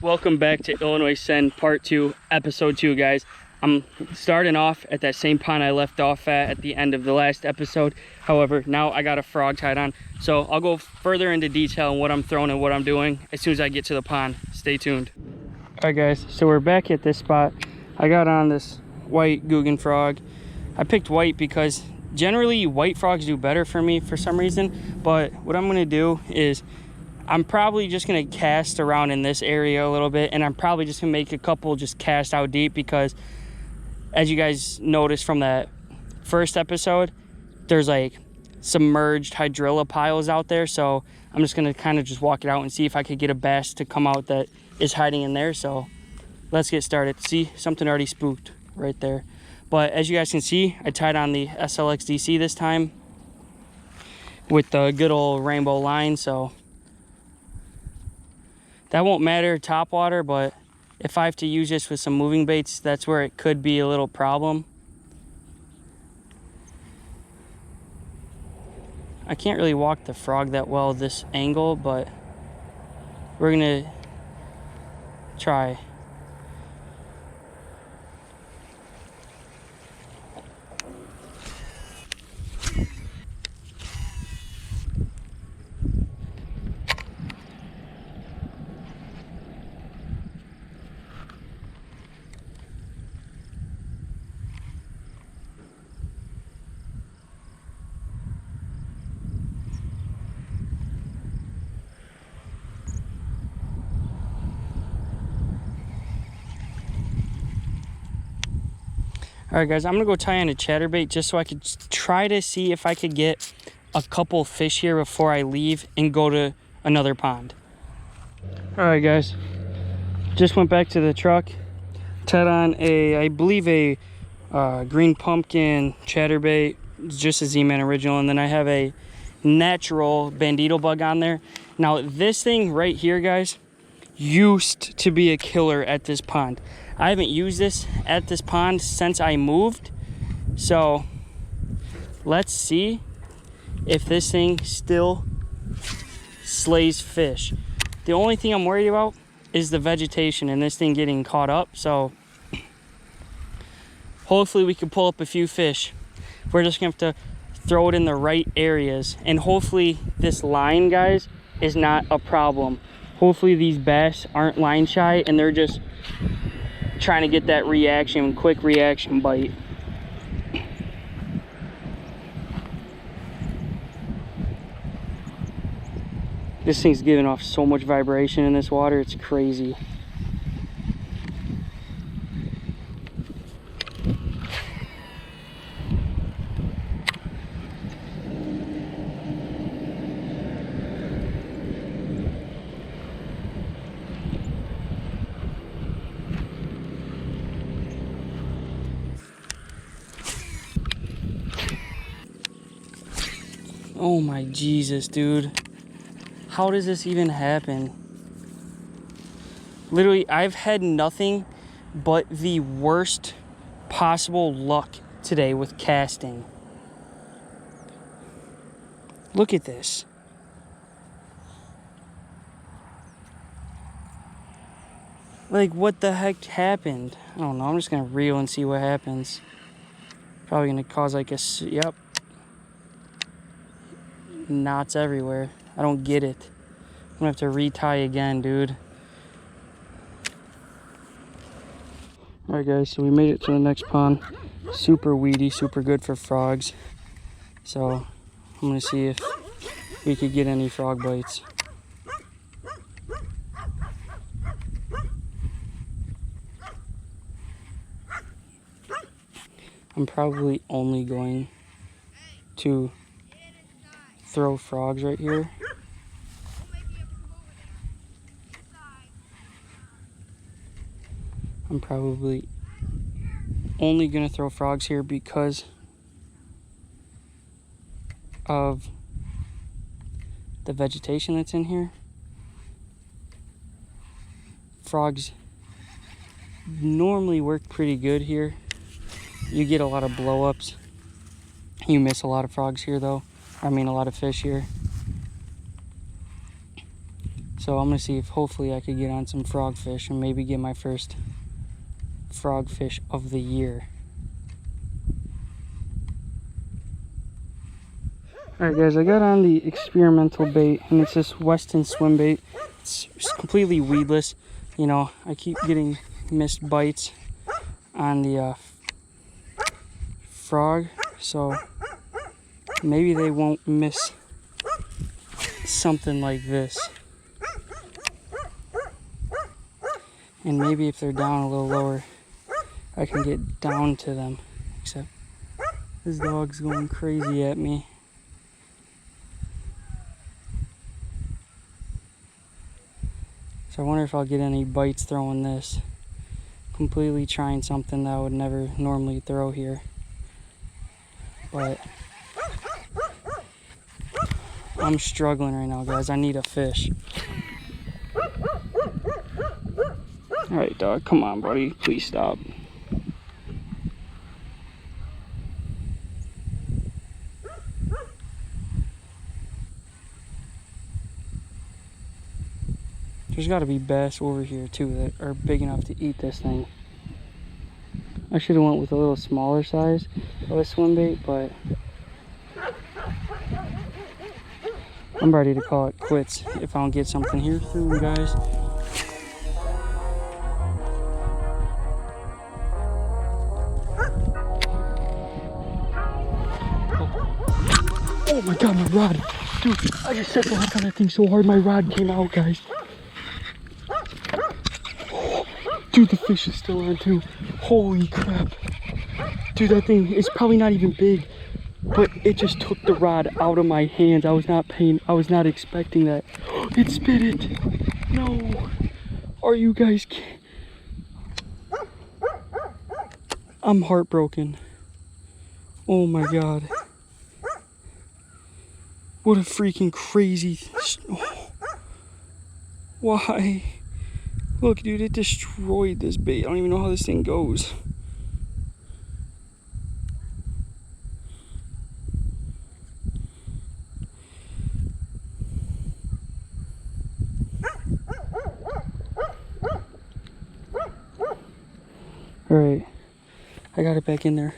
Welcome back to Illinois Send Part 2, Episode 2, guys. I'm starting off at that same pond I left off at the end of the last episode. However, now I got a frog tied on. So I'll go further into detail on what I'm throwing and what I'm doing as soon as I get to the pond. Stay tuned. All right, guys, so we're back at this spot. I got on this white Googan frog. I picked white because generally white frogs do better for me for some reason. But what I'm gonna do is I'm probably just gonna cast around in this area a little bit, and I'm probably just gonna make a couple just cast out deep because as you guys noticed from that first episode, there's like submerged hydrilla piles out there. So I'm just gonna kind of just walk it out and see if I could get a bass to come out that is hiding in there. So let's get started. See, something already spooked right there. But as you guys can see, I tied on the SLX DC this time with the good old rainbow line. So that won't matter top water, but if I have to use this with some moving baits, that's where it could be a little problem. I can't really walk the frog that well this angle, but we're gonna try. All right, guys, I'm gonna go tie on a chatterbait just so I could try to see if I could get a couple fish here before I leave and go to another pond. All right, guys, just went back to the truck, tied on I believe a green pumpkin chatterbait, just a Z-Man original, and then I have a natural bandito bug on there. Now this thing right here, guys, used to be a killer at this pond. I haven't used this at this pond since I moved, so let's see if this thing still slays fish. The only thing I'm worried about is the vegetation and this thing getting caught up, so hopefully we can pull up a few fish. We're just gonna have to throw it in the right areas, and hopefully this line, guys, is not a problem. Hopefully these bass aren't line shy and they're just trying to get that reaction, quick reaction bite. This thing's giving off so much vibration in this water, it's crazy. Oh my Jesus, dude. How does this even happen? Literally, I've had nothing but the worst possible luck today with casting. Look at this. Like, what the heck happened? I don't know. I'm just gonna reel and see what happens. Probably gonna cause like a, yep. Knots everywhere. I don't get it. I'm gonna have to retie again, dude. All right, guys, so we made it to the next pond. Super weedy, super good for frogs. So I'm gonna see if we could get any frog bites. I'm probably only going to throw frogs right here. I'm probably only gonna throw frogs here because of the vegetation that's in here. Frogs normally work pretty good here. You get a lot of blow-ups. You miss a lot of frogs here though. I mean a lot of fish here. So So I'm gonna see if hopefully I could get on some frogfish and maybe get my first frogfish of the year. Alright guys, I got on the experimental bait, and it's this Weston swim bait. It's completely weedless. You know, I keep getting missed bites on the frog, so maybe they won't miss something like this. And maybe if they're down a little lower, I can get down to them. Except this dog's going crazy at me. So I wonder if I'll get any bites throwing this. Completely trying something that I would never normally throw here. But I'm struggling right now, guys. I need a fish. Alright, dog. Come on, buddy. Please stop. There's got to be bass over here too that are big enough to eat this thing. I should have went with a little smaller size of a swim bait, but I'm ready to call it quits if I don't get something here soon, guys. Oh my god, my rod! Dude, I just set the hook on that thing so hard my rod came out, guys. Dude, the fish is still on too. Holy crap. Dude, that thing is probably not even big, but it just took the rod out of my hands. I was not expecting that. It spit it. No. Are you guys kidding? I'm heartbroken. Oh my god. What a freaking crazy... Oh. Why? Look, dude, it destroyed this bait. I don't even know how this thing goes. Alright, I got it back in there.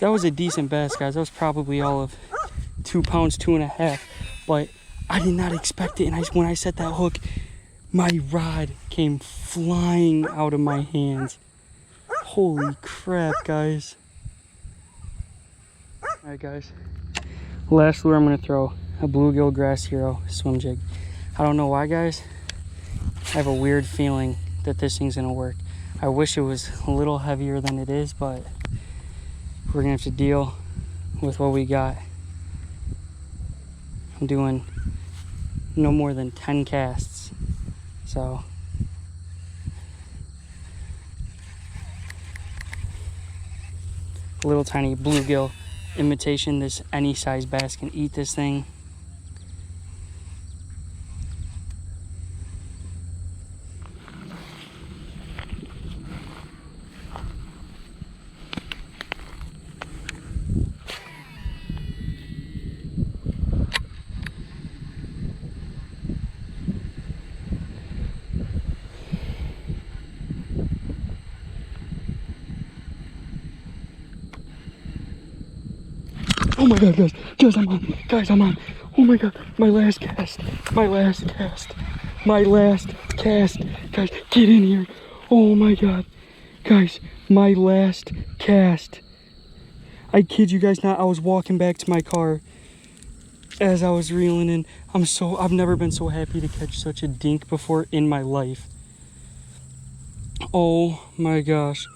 That was a decent bass, guys. That was probably all of 2 pounds, 2.5. But I did not expect it. And when I set that hook, my rod came flying out of my hands. Holy crap, guys. Alright, guys. Last lure I'm going to throw, a bluegill grass hero swim jig. I don't know why, guys. I have a weird feeling that this thing's going to work. I wish it was a little heavier than it is, but we're going to have to deal with what we got. I'm doing no more than 10 casts. So a little tiny bluegill imitation. This any size bass can eat this thing. Oh my god, guys, I'm on. Guys, I'm on. Oh my god, my last cast. Guys, get in here. Oh my god. Guys, my last cast. I kid you guys not, I was walking back to my car as I was reeling in. I've never been so happy to catch such a dink before in my life. Oh my gosh.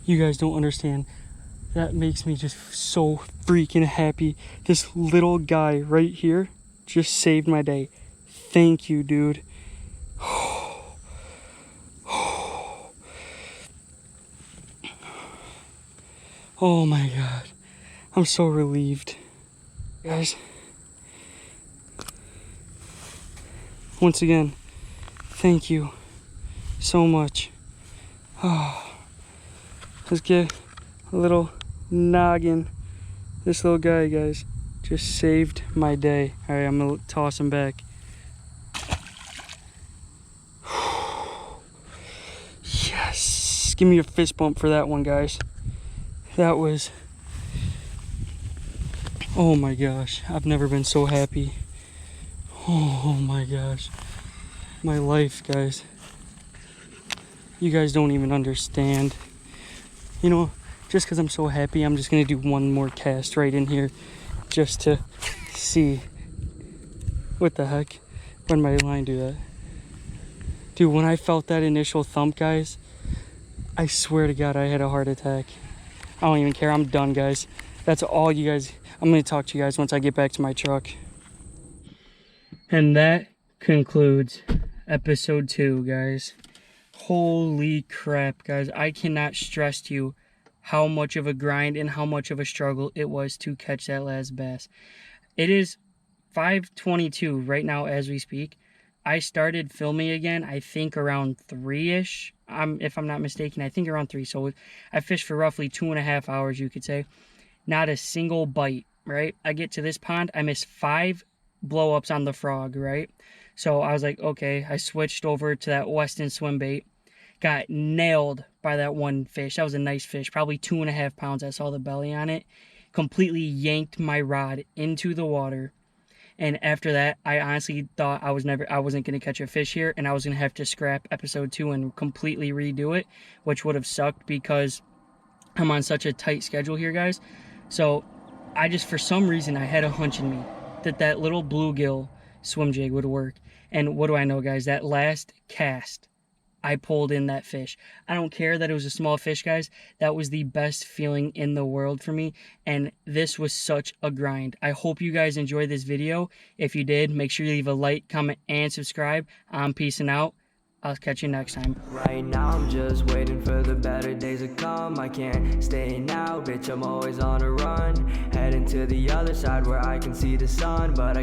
You guys don't understand. That makes me just so freaking happy. This little guy right here just saved my day. Thank you, dude. Oh my god. I'm so relieved. Guys, once again, thank you so much. Let's get a little noggin. This little guy, guys, just saved my day. All right, I'm gonna toss him back. Yes, give me a fist bump for that one, guys. That was, oh my gosh, I've never been so happy. Oh my gosh, my life, guys. You guys don't even understand. You know, just because I'm so happy, I'm just gonna do one more cast right in here just to see. What the heck? When my line do that? Dude, when I felt that initial thump, guys, I swear to God, I had a heart attack. I don't even care. I'm done, guys. That's all you guys. I'm going to talk to you guys once I get back to my truck. And that concludes episode 2, guys. Holy crap, guys. I cannot stress to you how much of a grind and how much of a struggle it was to catch that last bass. It is 5:22 right now as we speak. I started filming again, I think around 3-ish. If I'm not mistaken, I think around 3. So I fished for roughly 2.5 hours, you could say. Not a single bite, right? I get to this pond, I missed 5 blow-ups on the frog, right? So I was like, okay, I switched over to that Weston swim bait. Got nailed by that one fish. That was a nice fish, probably 2.5 pounds. I saw the belly on it. Completely yanked my rod into the water. And after that, I honestly thought I wasn't going to catch a fish here, and I was going to have to scrap episode 2 and completely redo it, which would have sucked because I'm on such a tight schedule here, guys. So I just, for some reason, I had a hunch in me that little bluegill swim jig would work. And what do I know, guys? That last cast, I pulled in that fish. I don't care that it was a small fish, guys. That was the best feeling in the world for me, and this was such a grind. I hope you guys enjoyed this video. If you did, make sure you leave a like, comment, and subscribe. I'm peacing out. I'll catch you next time. Right now I'm just waiting for the better days to come. I can't stay now, bitch, I'm always on a run. Heading to the other side where I can see the sun, but I